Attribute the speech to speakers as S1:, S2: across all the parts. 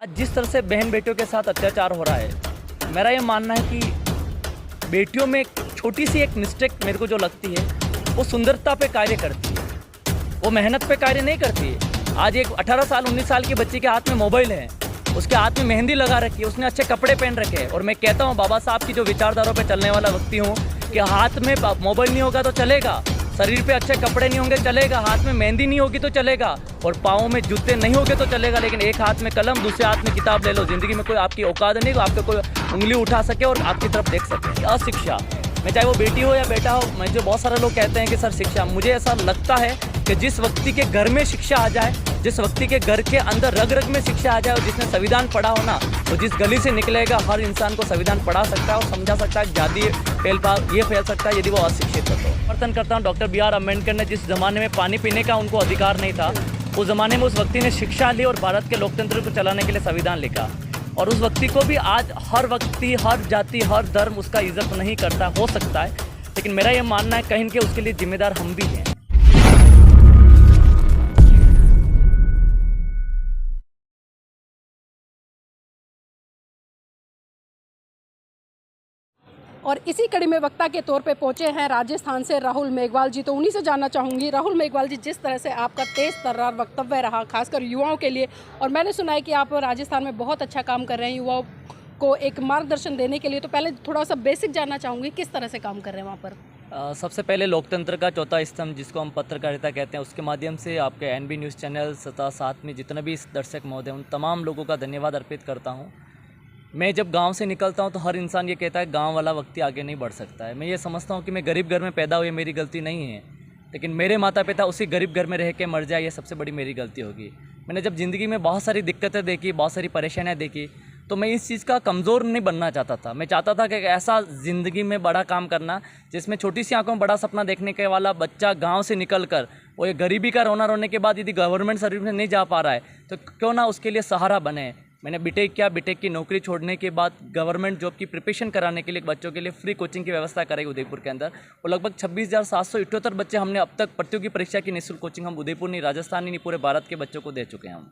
S1: आज जिस तरह से बहन बेटियों के साथ अत्याचार हो रहा है, मेरा ये मानना है कि बेटियों में छोटी सी एक मिस्टेक मेरे को जो लगती है, वो सुंदरता पे कार्य करती है, वो मेहनत पे कार्य नहीं करती है। आज एक 18 साल 19 साल की बच्ची के हाथ में मोबाइल है, उसके हाथ में मेहंदी लगा रखी है, उसने अच्छे कपड़े पहन रखे हैं। और मैं कहता हूँ बाबा साहब की जो विचारधारों पे चलने वाला व्यक्ति हूँ कि हाथ में मोबाइल नहीं होगा तो चलेगा, शरीर पे अच्छे कपड़े नहीं होंगे चलेगा, हाथ में मेहंदी नहीं होगी तो चलेगा, और पाँव में जूते नहीं होंगे तो चलेगा, लेकिन एक हाथ में कलम दूसरे हाथ में किताब ले लो। ज़िंदगी में कोई आपकी औकात नहीं, आपको कोई उंगली उठा सके और आपकी तरफ देख सके। अशिक्षा में चाहे वो बेटी हो या बेटा हो, मैं जो बहुत सारे लोग कहते हैं कि सर शिक्षा, मुझे ऐसा लगता है कि जिस व्यक्ति के घर में शिक्षा आ जाए, जिस व्यक्ति के घर के अंदर रग रग में शिक्षा आ जाए और जिसने संविधान पढ़ा हो ना, तो जिस गली से निकलेगा हर इंसान को संविधान पढ़ा सकता है और समझा सकता है। जाति भेदभाव ये फैल सकता है यदि वो अशिक्षित हो। तो समर्थन करता हूँ डॉक्टर B.R. अम्बेडकर ने जिस ज़माने में पानी पीने का उनको अधिकार नहीं था, उस ज़माने में उस व्यक्ति ने शिक्षा ली और भारत के लोकतंत्र को चलाने के लिए संविधान लिखा। और उस व्यक्ति को भी आज हर व्यक्ति, हर जाति, हर धर्म उसका इज्जत नहीं करता, हो सकता है, लेकिन मेरा ये मानना है कहीं के उसके लिए जिम्मेदार हम भी हैं।
S2: और इसी कड़ी में वक्ता के तौर पे पहुंचे हैं राजस्थान से राहुल मेघवाल जी। तो उन्हीं से जानना चाहूँगी, राहुल मेघवाल जी, जिस तरह से आपका तेज़ तर्रार वक्तव्य रहा खासकर युवाओं के लिए, और मैंने सुना है कि आप राजस्थान में बहुत अच्छा काम कर रहे हैं युवाओं को एक मार्गदर्शन देने के लिए, तो पहले थोड़ा सा बेसिक जानना चाहूँगी किस तरह से काम कर रहे हैं वहाँ पर।
S1: सबसे पहले लोकतंत्र का चौथा स्तंभ जिसको हम पत्रकारिता कहते हैं, उसके माध्यम से आपके NB न्यूज़ चैनल तथा साथ में जितने भी दर्शक महोदय, उन तमाम लोगों का धन्यवाद अर्पित करता हूँ। मैं जब गांव से निकलता हूं तो हर इंसान ये कहता है गांव वाला व्यक्ति आगे नहीं बढ़ सकता है। मैं ये समझता हूं कि मैं गरीब घर में पैदा हुई, मेरी गलती नहीं है, लेकिन मेरे माता पिता उसी गरीब घर में रह के मर जाए, ये सबसे बड़ी मेरी गलती होगी। मैंने जब ज़िंदगी में बहुत सारी दिक्कतें देखी, बहुत सारी परेशानियाँ देखी, तो मैं इस चीज़ का कमज़ोर नहीं बनना चाहता था। मैं चाहता था कि ऐसा ज़िंदगी में बड़ा काम करना जिसमें छोटी सी आंखों में बड़ा सपना देखने के वाला बच्चा गांव से निकल कर वो ये गरीबी का रोना रोने के बाद यदि गवर्नमेंट सर्विस में नहीं जा पा रहा है तो क्यों ना उसके लिए सहारा बने। मैंने बीटेक किया, बीटेक की नौकरी छोड़ने के बाद गवर्नमेंट जॉब की प्रिपरेशन कराने के लिए बच्चों के लिए फ्री कोचिंग की व्यवस्था कराई उदयपुर के अंदर, और लगभग 26,778 बच्चे हमने अब तक प्रतियोगी परीक्षा की निःशुल्क कोचिंग हम उदयपुर नहीं, राजस्थान नहीं, पूरे भारत के बच्चों को दे चुके हैं हम।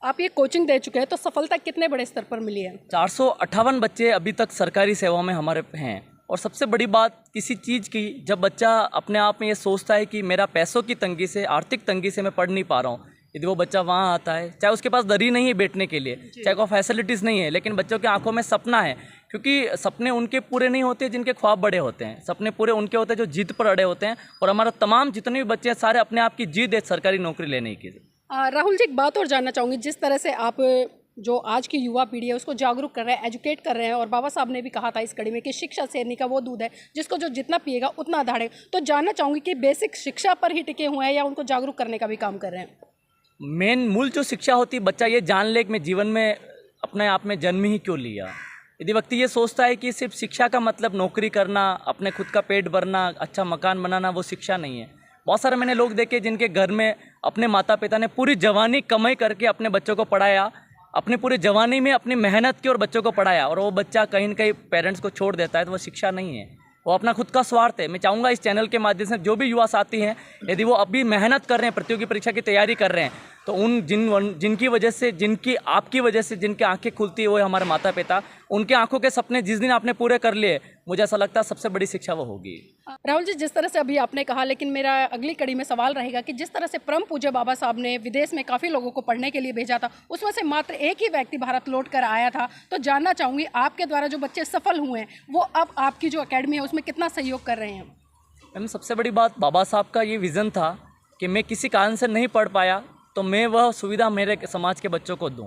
S2: आप ये कोचिंग दे चुके हैं, तो सफलता कितने बड़े स्तर पर मिली है?
S1: 458 बच्चे अभी तक सरकारी सेवा में हमारे हैं। और सबसे बड़ी बात किसी चीज़ की, जब बच्चा अपने आप में ये सोचता है कि मेरा पैसों की तंगी से, आर्थिक तंगी से मैं पढ़ नहीं पा रहा हूँ, यदि वो बच्चा वहाँ आता है, चाहे उसके पास दरी नहीं है बैठने के लिए, चाहे कोई फैसिलिटीज़ नहीं है, लेकिन बच्चों की आंखों में सपना है, क्योंकि सपने उनके पूरे नहीं होते जिनके ख्वाब बड़े होते हैं, सपने पूरे उनके होते हैं जो जिद पर अड़े होते हैं। और हमारा तमाम जितने भी बच्चे हैं सारे अपने आप की जिद है सरकारी नौकरी लेने की।
S2: राहुल जी, एक बात और जानना चाहूँगी, जिस तरह से आप जो आज की युवा पीढ़ी है उसको जागरूक कर रहे हैं, एजुकेट कर रहे हैं, और बाबा साहब ने भी कहा था इस कड़ी में कि शिक्षा शेरनी का वो दूध है जिसको जो जितना पिएगा उतना दाढ़ेगा, तो जानना चाहूँगी कि बेसिक शिक्षा पर ही टिके हुए हैं या उनको जागरूक करने का भी काम कर रहे हैं?
S1: मेन मूल जो शिक्षा होती है, बच्चा ये जान ले कि मैं जीवन में अपने आप में जन्म ही क्यों लिया। यदि व्यक्ति ये सोचता है कि सिर्फ शिक्षा का मतलब नौकरी करना, अपने खुद का पेट भरना, अच्छा मकान बनाना, वो शिक्षा नहीं है। बहुत सारे मैंने लोग देखे जिनके घर में अपने माता पिता ने पूरी जवानी कमाई करके अपने बच्चों को पढ़ाया, अपनी पूरी जवानी में अपनी मेहनत की और बच्चों को पढ़ाया, और वो बच्चा कहीं न कहीं पेरेंट्स को छोड़ देता है, तो वो शिक्षा नहीं है, वो अपना खुद का स्वार्थ है। मैं चाहूँगा इस चैनल के माध्यम से जो भी युवा साथी हैं, यदि वो अभी मेहनत कर रहे हैं, प्रतियोगी परीक्षा की तैयारी कर रहे हैं, तो उन जिनकी वजह से, जिनकी आपकी वजह से जिनकी आंखें खुलती है वो है हमारे माता पिता, उनके आंखों के सपने जिस दिन आपने पूरे कर लिए, मुझे ऐसा लगता है सबसे बड़ी शिक्षा वो होगी।
S2: राहुल जी, जिस तरह से अभी आपने कहा, लेकिन मेरा अगली कड़ी में सवाल रहेगा कि जिस तरह से परम पूज्य बाबा साहब ने विदेश में काफ़ी लोगों को पढ़ने के लिए भेजा था, उसमें से मात्र एक ही व्यक्ति भारत लौट कर आया था, तो जानना चाहूँगी आपके द्वारा जो बच्चे सफल हुए हैं वो अब आपकी जो अकेडमी है उसमें कितना सहयोग कर रहे हैं?
S1: मैम, सबसे बड़ी बात, बाबा साहब का ये विज़न था कि मैं किसी कारण से नहीं पढ़ पाया तो मैं वह सुविधा मेरे समाज के बच्चों को दूं।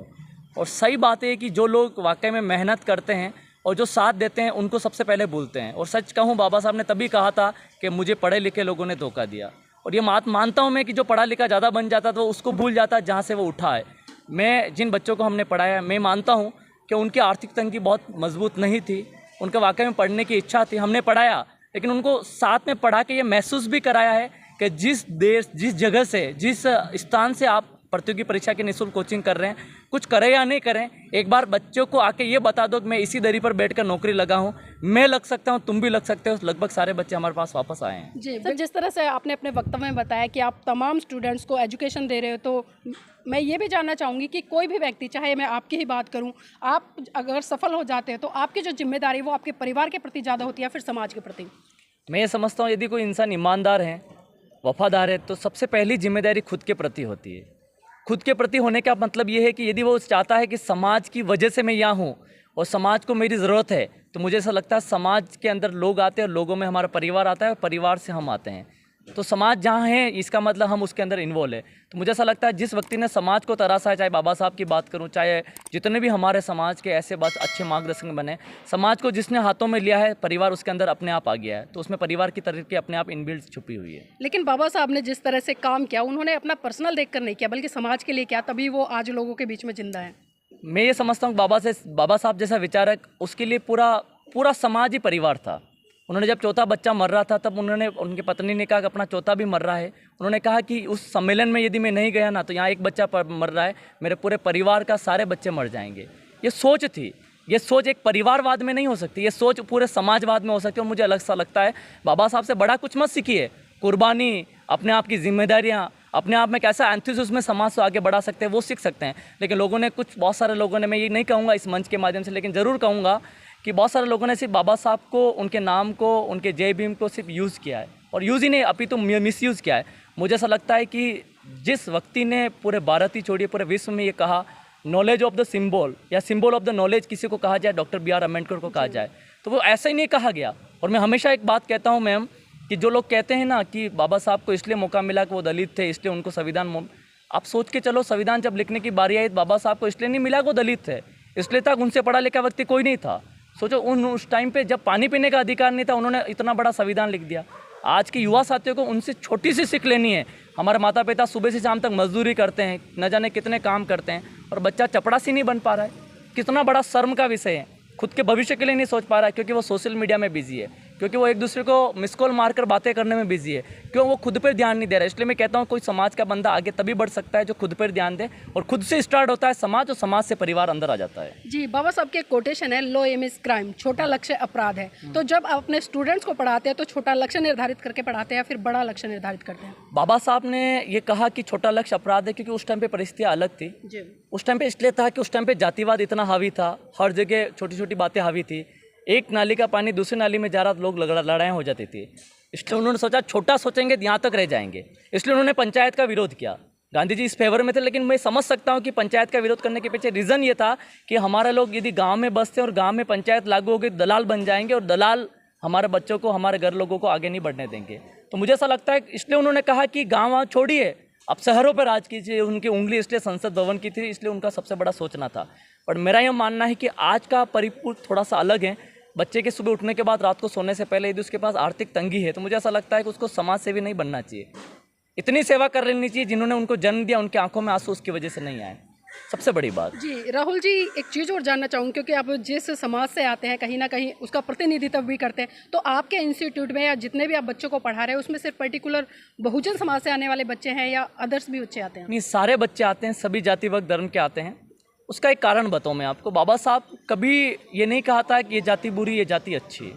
S1: और सही बात है कि जो लोग वाकई में मेहनत करते हैं और जो साथ देते हैं उनको सबसे पहले भूलते हैं। और सच कहूँ, बाबा साहब ने तभी कहा था कि मुझे पढ़े लिखे लोगों ने धोखा दिया, और ये मानता हूँ मैं कि जो पढ़ा लिखा ज़्यादा बन जाता तो उसको भूल जाता जहाँ से वो उठा है। मैं जिन बच्चों को हमने पढ़ाया, मैं मानता हूँ कि उनकी आर्थिक तंगी बहुत मजबूत नहीं थी, उनका वाकई में पढ़ने की इच्छा थी, हमने पढ़ाया, लेकिन उनको साथ में पढ़ा के ये महसूस भी कराया है कि जिस देश, जिस जगह से, जिस स्थान से आप प्रतियोगी परीक्षा की निःशुल्क कोचिंग कर रहे हैं। कुछ करें या नहीं करें, एक बार बच्चों को आके ये बता दो कि मैं इसी दरी पर बैठकर नौकरी लगा हूँ, मैं लग सकता हूँ, तुम भी लग सकते हो। लगभग सारे बच्चे हमारे पास वापस आए हैं।
S2: जी सर, जिस तरह से आपने अपने वक्तव्य में बताया कि आप तमाम स्टूडेंट्स को एजुकेशन दे रहे हो, तो मैं ये भी जानना चाहूँगी कि कोई भी व्यक्ति, चाहे मैं आपकी ही बात करूँ, आप अगर सफल हो जाते हैं तो आपकी जो जिम्मेदारी वो आपके परिवार के प्रति ज़्यादा होती है या फिर समाज के प्रति?
S1: मैं ये समझता हूँ यदि कोई इंसान ईमानदार है, वफादार है, तो सबसे पहली जिम्मेदारी खुद के प्रति होती है। खुद के प्रति होने का मतलब ये है कि यदि वो चाहता है कि समाज की वजह से मैं यहाँ हूँ और समाज को मेरी ज़रूरत है, तो मुझे ऐसा लगता है समाज के अंदर लोग आते हैं और लोगों में हमारा परिवार आता है और परिवार से हम आते हैं। तो समाज जहाँ है इसका मतलब हम उसके अंदर इन्वॉल्व है। तो मुझे ऐसा लगता है जिस व्यक्ति ने समाज को तराशा है, चाहे बाबा साहब की बात करूं, चाहे जितने भी हमारे समाज के ऐसे बात अच्छे मार्गदर्शक बने, समाज को जिसने हाथों में लिया है, परिवार उसके अंदर अपने आप आ गया है। तो उसमें परिवार की तरक्की अपने आप इनबिल्ट छुपी हुई है।
S2: लेकिन बाबा साहब ने जिस तरह से काम किया, उन्होंने अपना पर्सनल देखकर नहीं किया बल्कि समाज के लिए किया, तभी वो आज लोगों के बीच में जिंदा है।
S1: मैं ये समझता हूँ बाबा साहब जैसा विचारक, उसके लिए पूरा समाज ही परिवार था। उन्होंने जब चौथा बच्चा मर रहा था तब उनकी पत्नी ने कहा कि अपना चौथा भी मर रहा है। उन्होंने कहा कि उस सम्मेलन में यदि मैं नहीं गया ना, तो यहाँ एक बच्चा मर रहा है, मेरे पूरे परिवार का सारे बच्चे मर जाएंगे। ये सोच थी। ये सोच एक परिवारवाद में नहीं हो सकती, ये सोच पूरे समाजवाद में हो सकती है। और मुझे अलग सा लगता है बाबा साहब से बड़ा कुछ मत सीखिए। कुर्बानी, अपने आप की जिम्मेदारियाँ, अपने आप में कैसा एंथुसियाज्म में समाज को आगे बढ़ा सकते हैं, वो सीख सकते हैं। लेकिन बहुत सारे लोगों ने, मैं ये नहीं कहूँगा इस मंच के माध्यम से, लेकिन ज़रूर कहूँगा कि बहुत सारे लोगों ने सिर्फ बाबा साहब को, उनके नाम को, उनके जय भीम को सिर्फ यूज़ किया है, और यूज़ ही नहीं अपितु मिसयूज़ किया है। मुझे ऐसा लगता है कि जिस व्यक्ति ने पूरे भारत ही छोड़िए पूरे विश्व में ये कहा, नॉलेज ऑफ द सिंबल या सिंबल ऑफ द नॉलेज किसी को कहा जाए, डॉक्टर बी आर अम्बेडकर को कहा जाए, तो वो ऐसा ही नहीं कहा गया। और मैं हमेशा एक बात कहता हूँ मैम, कि जो लोग कहते हैं ना कि बाबा साहब को इसलिए मौका मिला कि वो दलित थे इसलिए उनको संविधान, आप सोच के चलो, संविधान जब लिखने की बारी आई, बाबा साहब को इसलिए नहीं मिला कि वो दलित थे, इसलिए तक उनसे पढ़ा लिखा व्यक्ति कोई नहीं था। सोचो उस टाइम पे जब पानी पीने का अधिकार नहीं था, उन्होंने इतना बड़ा संविधान लिख दिया। आज के युवा साथियों को उनसे छोटी सी सीख लेनी है। हमारे माता पिता सुबह से शाम तक मजदूरी करते हैं, न जाने कितने काम करते हैं, और बच्चा चपड़ासी नहीं बन पा रहा है। कितना बड़ा शर्म का विषय है। खुद के भविष्य के लिए नहीं सोच पा रहा है, क्योंकि वो सोशल मीडिया में बिजी है, क्योंकि वो एक दूसरे को मिस कॉल मारकर बातें करने में बिजी है, क्यों वो खुद पर ध्यान नहीं दे रहा है। इसलिए मैं कहता हूँ कोई समाज का बंदा आगे तभी बढ़ सकता है जो खुद पर ध्यान दे, और खुद से स्टार्ट होता है समाज, और समाज से परिवार अंदर आ जाता है।
S2: जी, बाबा साहब के कोटेशन है, लो एम इज क्राइम, छोटा लक्ष्य अपराध है। तो जब आप अपने स्टूडेंट्स को पढ़ाते हैं तो छोटा लक्ष्य निर्धारित करके पढ़ाते हैं या फिर बड़ा लक्ष्य निर्धारित करते हैं?
S1: बाबा साहब ने ये कहा कि छोटा लक्ष्य अपराध है, क्योंकि उस टाइम पे परिस्थितियाँ अलग थी।
S2: जी,
S1: उस टाइम पे इसलिए था कि उस टाइम पे जातिवाद इतना हावी था, हर जगह छोटी छोटी बातें हावी थी। एक नाली का पानी दूसरी नाली में जा रहा, लोग लड़ाइयाँ हो जाती थी। इसलिए उन्होंने सोचा छोटा सोचेंगे यहाँ तक रह जाएंगे, इसलिए उन्होंने पंचायत का विरोध किया। गांधी जी इस फेवर में थे, लेकिन मैं समझ सकता हूँ कि पंचायत का विरोध करने के पीछे रीज़न ये था कि हमारे लोग यदि गाँव में बसते और गाँव में पंचायत लागू होगी, दलाल बन जाएंगे, और दलाल हमारे बच्चों को, हमारे घर लोगों को आगे नहीं बढ़ने देंगे। तो मुझे ऐसा लगता है इसलिए उन्होंने कहा कि गाँव छोड़िए, अब शहरों पर राज कीजिए। उनकी उंगली इसलिए संसद भवन की थी, इसलिए उनका सबसे बड़ा सोचना था। और मेरा यह मानना है कि आज का परिपूर्ण थोड़ा सा अलग है। बच्चे के सुबह उठने के बाद रात को सोने से पहले यदि उसके पास आर्थिक तंगी है, तो मुझे ऐसा लगता है कि उसको समाज सेवी नहीं बनना चाहिए। इतनी सेवा कर लेनी चाहिए, जिन्होंने उनको जन्म दिया उनकी आंखों में आंसू उसकी वजह से नहीं आए। सबसे बड़ी बात।
S2: जी राहुल जी, एक चीज़ और जानना चाहूँगी, क्योंकि आप जिस समाज से आते हैं कहीं ना कहीं उसका प्रतिनिधित्व भी करते हैं, तो आपके इंस्टीट्यूट में या जितने भी आप बच्चों को पढ़ा रहे हैं उसमें सिर्फ पर्टिकुलर बहुजन समाज से आने वाले बच्चे हैं या अदर्स भी बच्चे आते हैं?
S1: नहीं, सारे बच्चे आते हैं, सभी जाति वर्ग धर्म के आते हैं। उसका एक कारण बताऊँ मैं आपको। बाबा साहब कभी ये नहीं कहा था कि ये जाति बुरी, ये जाति अच्छी है।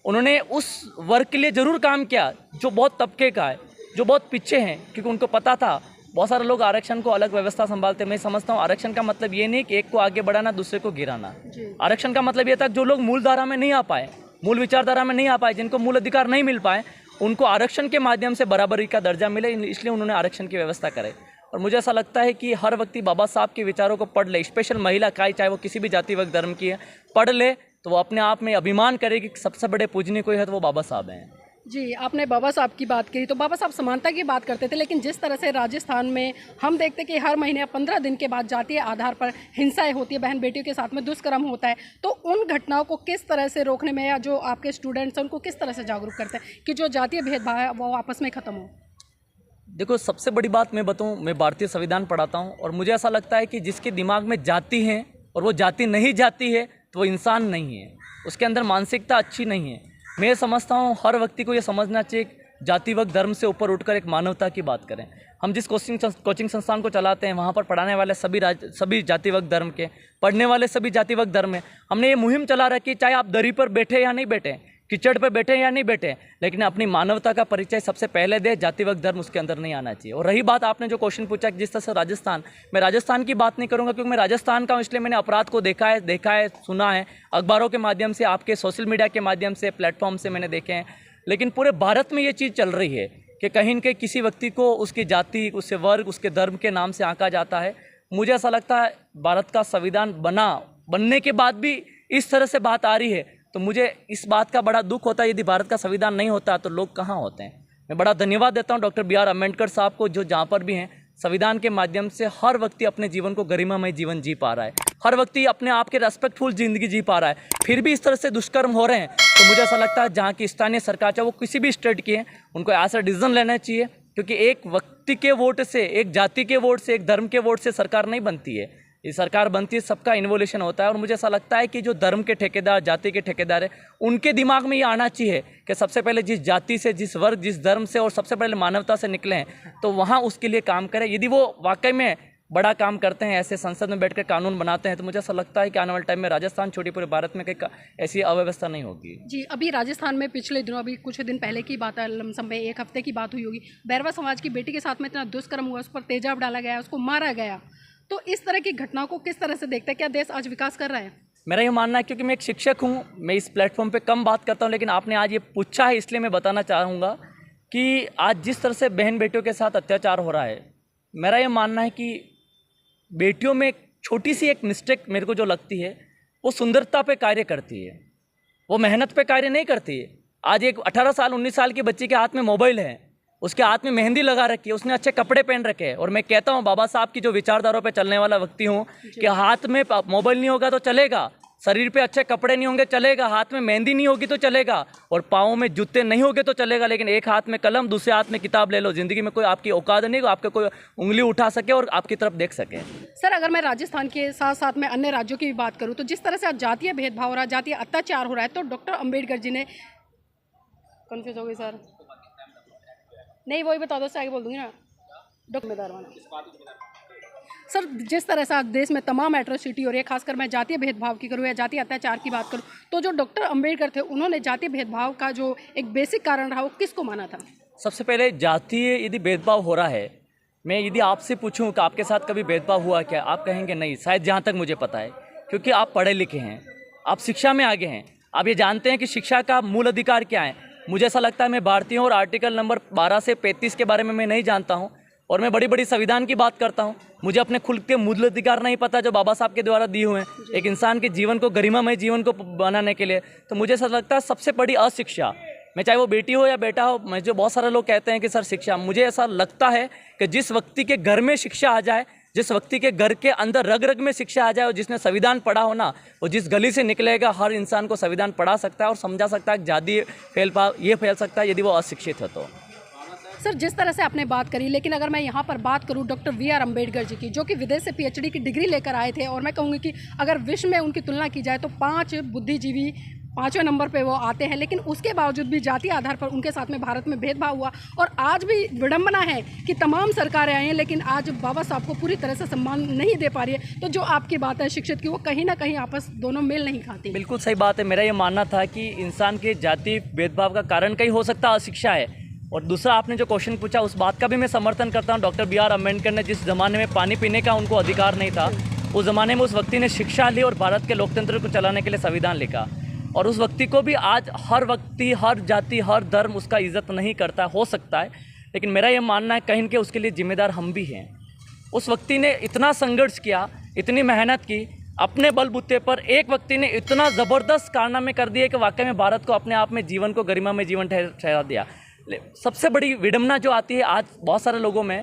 S1: उन्होंने उस वर्ग के लिए ज़रूर काम किया जो बहुत तबके का है, जो बहुत पीछे हैं, क्योंकि उनको पता था बहुत सारे लोग आरक्षण को अलग व्यवस्था संभालते। मैं समझता हूँ आरक्षण का मतलब ये नहीं कि एक को आगे बढ़ाना दूसरे को गिराना। आरक्षण का मतलब ये था जो लोग मूल धारा में नहीं आ पाए, मूल विचारधारा में नहीं आ पाए, जिनको मूल अधिकार नहीं मिल पाए, उनको आरक्षण के माध्यम से बराबरी का दर्जा मिले, इसलिए उन्होंने आरक्षण की व्यवस्था करे। और मुझे ऐसा लगता है कि हर व्यक्ति बाबा साहब के विचारों को पढ़ ले, स्पेशल महिला का, चाहे वो किसी भी जाति वर्ग धर्म की है, पढ़ ले तो वो अपने आप में अभिमान करेगी कि सबसे बड़े पूजनीय कोई है तो वो बाबा साहब हैं।
S2: जी, आपने बाबा साहब की बात की, तो बाबा साहब समानता की बात करते थे, लेकिन जिस तरह से राजस्थान में हम देखते कि हर महीने 15 दिन के बाद जातीय आधार पर हिंसाएं होती है, बहन बेटियों के साथ में दुष्कर्म होता है, तो उन घटनाओं को किस तरह से रोकने में, या जो आपके स्टूडेंट्स हैं उनको किस तरह से जागरूक करते हैं कि जो जातीय भेदभाव है वो आपस में ख़त्म हो?
S1: देखो, सबसे बड़ी बात मैं बताऊं, मैं भारतीय संविधान पढ़ाता हूं, और मुझे ऐसा लगता है कि जिसके दिमाग में जाति है और वो जाति नहीं जाती है तो वो इंसान नहीं है, उसके अंदर मानसिकता अच्छी नहीं है। मैं समझता हूँ हर व्यक्ति को ये समझना चाहिए जाति व धर्म से ऊपर उठकर एक मानवता की बात करें। हम जिस कोचिंग संस्थान को चलाते हैं वहाँ पर पढ़ाने वाले सभी जाति व धर्म के, पढ़ने वाले सभी जाति व धर्म में हमने ये मुहिम चला रखी, चाहे आप दरी पर बैठे या नहीं बैठे, कीचड़ पर बैठे या नहीं बैठे, लेकिन अपनी मानवता का परिचय सबसे पहले दे, जाति व धर्म उसके अंदर नहीं आना चाहिए। और रही बात आपने जो क्वेश्चन पूछा कि जिस तरह से राजस्थान, मैं राजस्थान की बात नहीं करूँगा क्योंकि मैं राजस्थान का हूँ, इसलिए मैंने अपराध को देखा है, सुना है, अखबारों के माध्यम से, आपके सोशल मीडिया के माध्यम से, प्लेटफॉर्म से मैंने देखे हैं। लेकिन पूरे भारत में ये चीज़ चल रही है कि कहीं न कहीं किसी व्यक्ति को उसकी जाति, उसके वर्ग, उसके धर्म के नाम से आंका जाता है। मुझे ऐसा लगता है भारत का संविधान बनने के बाद भी इस तरह से बात आ रही है, तो मुझे इस बात का बड़ा दुख होता है। यदि भारत का संविधान नहीं होता तो लोग कहाँ होते हैं। मैं बड़ा धन्यवाद देता हूँ डॉक्टर B.R. अम्बेडकर साहब को, जो जहाँ पर भी हैं संविधान के माध्यम से हर व्यक्ति अपने जीवन को गरिमामय जीवन जी पा रहा है, हर व्यक्ति अपने आप के रेस्पेक्टफुल ज़िंदगी जी पा रहा है। फिर भी इस तरह से दुष्कर्म हो रहे हैं तो मुझे ऐसा लगता है जहाँ की स्थानीय सरकार, चाहे वो किसी भी स्टेट की है, उनको ऐसा डिसीजन लेना चाहिए, क्योंकि एक व्यक्ति के वोट से, एक जाति के वोट से, एक धर्म के वोट से सरकार नहीं बनती है। ये सरकार बनती है, सबका इन्वोल्यूशन होता है। और मुझे ऐसा लगता है कि जो धर्म के ठेकेदार, जाति के ठेकेदार है, उनके दिमाग में ये आना चाहिए कि सबसे पहले जिस जाति से, जिस वर्ग, जिस धर्म से और सबसे पहले मानवता से निकले हैं तो वहाँ उसके लिए काम करें। यदि वो वाकई में बड़ा काम करते हैं, ऐसे संसद में बैठकर कानून बनाते हैं, तो मुझे ऐसा लगता है कि आने वाले टाइम में राजस्थान छोटी पूरे भारत में कहीं ऐसी अव्यवस्था नहीं होगी।
S2: जी, अभी राजस्थान में पिछले दिनों, अभी कुछ दिन पहले की बात है, लमसम में 1 हफ्ते की बात हुई होगी, बैरवा समाज की बेटी के साथ में इतना दुष्कर्म हुआ, उस पर तेजाब डाला गया, उसको मारा गया। तो इस तरह की घटनाओं को किस तरह से देखते हैं? क्या देश आज विकास कर रहा है?
S1: मेरा ये मानना है, क्योंकि मैं एक शिक्षक हूँ, मैं इस प्लेटफॉर्म पे कम बात करता हूँ, लेकिन आपने आज ये पूछा है इसलिए मैं बताना चाहूँगा कि आज जिस तरह से बहन बेटियों के साथ अत्याचार हो रहा है, मेरा ये मानना है कि बेटियों में छोटी सी एक मिस्टेक मेरे को जो लगती है, वो सुंदरता पे कार्य करती है, वो मेहनत पे कार्य नहीं करती है। आज एक 18 साल 19 साल की बच्ची के हाथ में मोबाइल है, उसके हाथ में मेहंदी लगा रखी है, उसने अच्छे कपड़े पहन रखे हैं, और मैं कहता हूँ बाबा साहब की जो विचारधाराओं पे चलने वाला व्यक्ति हूँ कि हाथ में मोबाइल नहीं होगा तो चलेगा, शरीर पे अच्छे कपड़े नहीं होंगे चलेगा, हाथ में मेहंदी नहीं होगी तो चलेगा, और पाँव में जूते नहीं होंगे तो चलेगा, लेकिन एक हाथ में कलम, दूसरे हाथ में किताब ले लो। ज़िंदगी में कोई आपकी औकात नहीं, आपका कोई उंगली उठा सके और आपकी तरफ देख सके।
S2: सर, अगर मैं राजस्थान के साथ साथ में अन्य राज्यों की भी बात करूँ तो जिस तरह से आज जातीय भेदभाव हो रहा है, जातीय अत्याचार हो रहा है, तो डॉक्टर अम्बेडकर जी ने, कन्फ्यूज हो गई सर, नहीं वही बता दो, से आगे बोल दूंगी ना, डॉक्टर सर, जिस तरह से आज देश में तमाम एट्रोसिटी हो रही है, खासकर मैं जातीय भेदभाव की करूँ या जातीय अत्याचार की बात करूँ, तो जो डॉक्टर अम्बेडकर थे उन्होंने जातीय भेदभाव का जो एक बेसिक कारण रहा वो किसको माना था? सबसे
S1: पहले जातीय यदि भेदभाव हो रहा है, मैं यदि आपसे पूछूं कि आपके साथ कभी भेदभाव हुआ क्या, आप कहेंगे नहीं, शायद जहाँ तक मुझे पता है, क्योंकि आप पढ़े लिखे हैं, आप शिक्षा में आगे हैं, आप ये जानते हैं कि शिक्षा का मूल अधिकार क्या है। मुझे ऐसा लगता है मैं भारतीय हूँ और आर्टिकल नंबर 12 से 35 के बारे में मैं नहीं जानता हूँ, और मैं बड़ी बड़ी संविधान की बात करता हूँ। मुझे अपने खुद के मूल अधिकार नहीं पता जो बाबा साहब के द्वारा दिए हुए हैं एक इंसान के जीवन को, गरिमामय जीवन को बनाने के लिए। तो मुझे ऐसा लगता है सबसे बड़ी अशिक्षा, मैं चाहे वो बेटी हो या बेटा हो, मैं जो बहुत सारे लोग कहते हैं कि सर शिक्षा, मुझे ऐसा लगता है कि जिस व्यक्ति के घर में शिक्षा आ जाए, जिस व्यक्ति के घर के अंदर रग रग में शिक्षा आ जाए और जिसने संविधान पढ़ा हो ना, वो जिस गली से निकलेगा हर इंसान को संविधान पढ़ा सकता है और समझा सकता है, जाति फैल सकता है यदि वो अशिक्षित है तो।
S2: सर, जिस तरह से आपने बात करी, लेकिन अगर मैं यहाँ पर बात करूँ डॉक्टर B.R. अम्बेडकर जी की, जो कि विदेश से PhD की डिग्री लेकर आए थे, और मैं कहूँगी कि अगर विश्व में उनकी तुलना की जाए तो 5 बुद्धिजीवी 5वें नंबर पे वो आते हैं, लेकिन उसके बावजूद भी जातीय आधार पर उनके साथ में भारत में भेदभाव हुआ। और आज भी विडंबना है कि तमाम सरकारें आई हैं, लेकिन आज बाबा साहब को पूरी तरह से सम्मान नहीं दे पा रही है। तो जो आपकी बात है शिक्षित की, वो कहीं ना कहीं आपस दोनों मेल नहीं खाती।
S1: बिल्कुल सही बात है। मेरा ये मानना था कि इंसान के जाति भेदभाव का कारण कहीं हो सकता है अशिक्षा है। और दूसरा आपने जो क्वेश्चन पूछा उस बात का भी मैं समर्थन करता हूँ। Doctor B.R. अम्बेडकर ने जिस ज़माने में पानी पीने का उनको अधिकार नहीं था, उस ज़माने में उस व्यक्ति ने शिक्षा ली और भारत के लोकतंत्र को चलाने के लिए संविधान लिखा। और उस व्यक्ति को भी आज हर व्यक्ति, हर जाति, हर धर्म उसका इज्जत नहीं करता, हो सकता है, लेकिन मेरा ये मानना है कहीं के उसके लिए जिम्मेदार हम भी हैं। उस व्यक्ति ने इतना संघर्ष किया, इतनी मेहनत की, अपने बलबूते पर एक व्यक्ति ने इतना ज़बरदस्त कारनामे कर दिए कि वाकई में भारत को अपने आप में जीवन को गरिमा में जीवन ठहरा दिया। सबसे बड़ी विडंबना जो आती है आज बहुत सारे लोगों में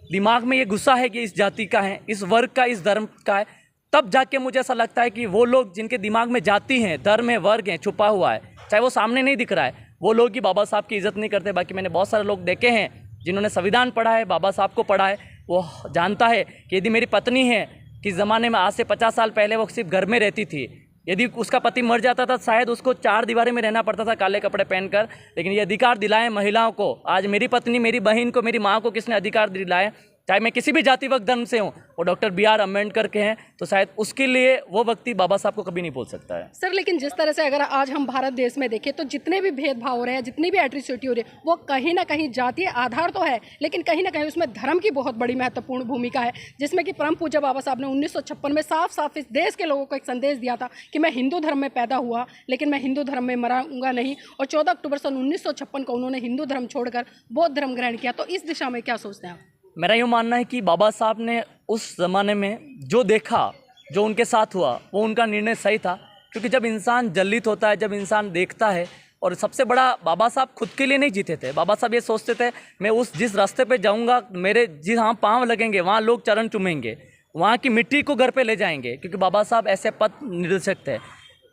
S1: दिमाग में ये गुस्सा है कि इस जाति का है, इस वर्ग का, इस धर्म का है, तब जाके मुझे ऐसा लगता है कि वो लोग जिनके दिमाग में जाति हैं, धर्म है, वर्ग है, छुपा हुआ है, चाहे वो सामने नहीं दिख रहा है, वो लोग ही बाबा साहब की इज्जत नहीं करते। बाकी मैंने बहुत सारे लोग देखे हैं जिन्होंने संविधान पढ़ा है, बाबा साहब को पढ़ा है, वो जानता है कि यदि मेरी पत्नी है, किस ज़माने में आज से 50 साल पहले वो सिर्फ घर में रहती थी, यदि उसका पति मर जाता था शायद उसको 4 दीवारें में रहना पड़ता था काले कपड़े पहनकर, लेकिन ये अधिकार दिलाए महिलाओं को। आज मेरी पत्नी, मेरी बहन को, मेरी माँ को किसने अधिकार दिलाए, चाहे मैं किसी भी जाति व धर्म से हूँ, वो डॉक्टर B.R. अम्बेडकर के हैं, तो शायद उसके लिए वो व्यक्ति बाबा साहब को कभी नहीं बोल सकता है।
S2: सर लेकिन जिस तरह से अगर आज हम भारत देश में देखें तो जितने भी भेदभाव हो रहे हैं, जितनी भी एट्रिसिटी हो रही है, वो कहीं ना कहीं जातीय आधार तो है, लेकिन कहीं ना कहीं उसमें धर्म की बहुत बड़ी महत्वपूर्ण भूमिका है, जिसमें कि परम पूज्य बाबा साहब ने 1956 में साफ साफ इस देश के लोगों को एक संदेश दिया था कि मैं हिंदू धर्म में पैदा हुआ लेकिन मैं हिंदू धर्म में मराऊंगा नहीं, और 14 अक्टूबर सन 1956 को उन्होंने हिंदू धर्म छोड़कर बौद्ध धर्म ग्रहण किया। तो इस दिशा में क्या सोचते हैं आप?
S1: मेरा यूँ मानना है कि बाबा साहब ने उस ज़माने में जो देखा, जो उनके साथ हुआ, वो उनका निर्णय सही था। क्योंकि जब इंसान जलित होता है, जब इंसान देखता है, और सबसे बड़ा बाबा साहब खुद के लिए नहीं जीते थे। बाबा साहब ये सोचते थे मैं जिस रास्ते पे जाऊंगा, मेरे जहाँ पाँव लगेंगे वहाँ लोग चरण चूमेंगे, वहाँ की मिट्टी को घर पे ले जाएंगे, क्योंकि बाबा साहब ऐसे पथ निर्देशक थे।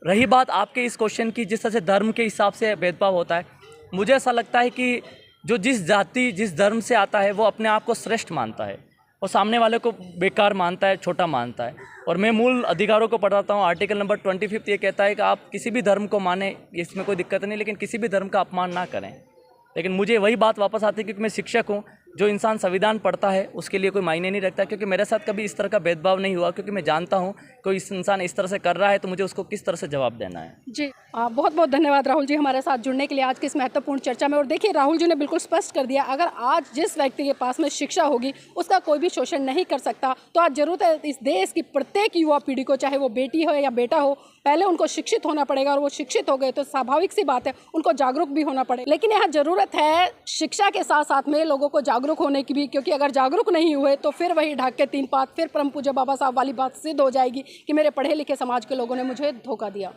S1: रही बात आपके इस क्वेश्चन की, जिस तरह से धर्म के हिसाब से भेदभाव होता है, मुझे ऐसा लगता है कि जो जिस जाति जिस धर्म से आता है वो अपने आप को श्रेष्ठ मानता है और सामने वाले को बेकार मानता है, छोटा मानता है। और मैं मूल अधिकारों को पढ़ाता हूँ। आर्टिकल नंबर 25 ये कहता है कि आप किसी भी धर्म को माने, इसमें कोई दिक्कत नहीं, लेकिन किसी भी धर्म का अपमान ना करें। लेकिन मुझे वही बात वापस आती है क्योंकि मैं शिक्षक हूँ, जो इंसान संविधान पढ़ता है उसके लिए कोई मायने नहीं रखता, क्योंकि मेरे साथ कभी इस तरह का भेदभाव नहीं हुआ। क्योंकि मैं जानता हूँ कोई इस इंसान इस तरह से कर रहा है तो मुझे उसको किस तरह से जवाब देना है।
S2: जी बहुत बहुत धन्यवाद राहुल जी हमारे साथ जुड़ने के लिए आज की इस महत्वपूर्ण चर्चा में। और देखिए राहुल जी ने बिल्कुल स्पष्ट कर दिया, अगर आज जिस व्यक्ति के पास में शिक्षा होगी उसका कोई भी शोषण नहीं कर सकता। तो आज जरूरत है इस देश की प्रत्येक युवा पीढ़ी को, चाहे वो बेटी हो या बेटा हो, पहले उनको शिक्षित होना पड़ेगा, और वो शिक्षित हो गए तो स्वाभाविक सी बात है उनको जागरूक भी होना पड़ेगा। लेकिन यहाँ जरूरत है शिक्षा के साथ साथ में लोगों को जागरूक होने की भी, क्योंकि अगर जागरूक नहीं हुए तो फिर वही ढाक के 3 पात, फिर परम पूज्य बाबा साहब वाली बात सिद्ध हो जाएगी कि मेरे पढ़े लिखे समाज के लोगों ने मुझे धोखा दिया।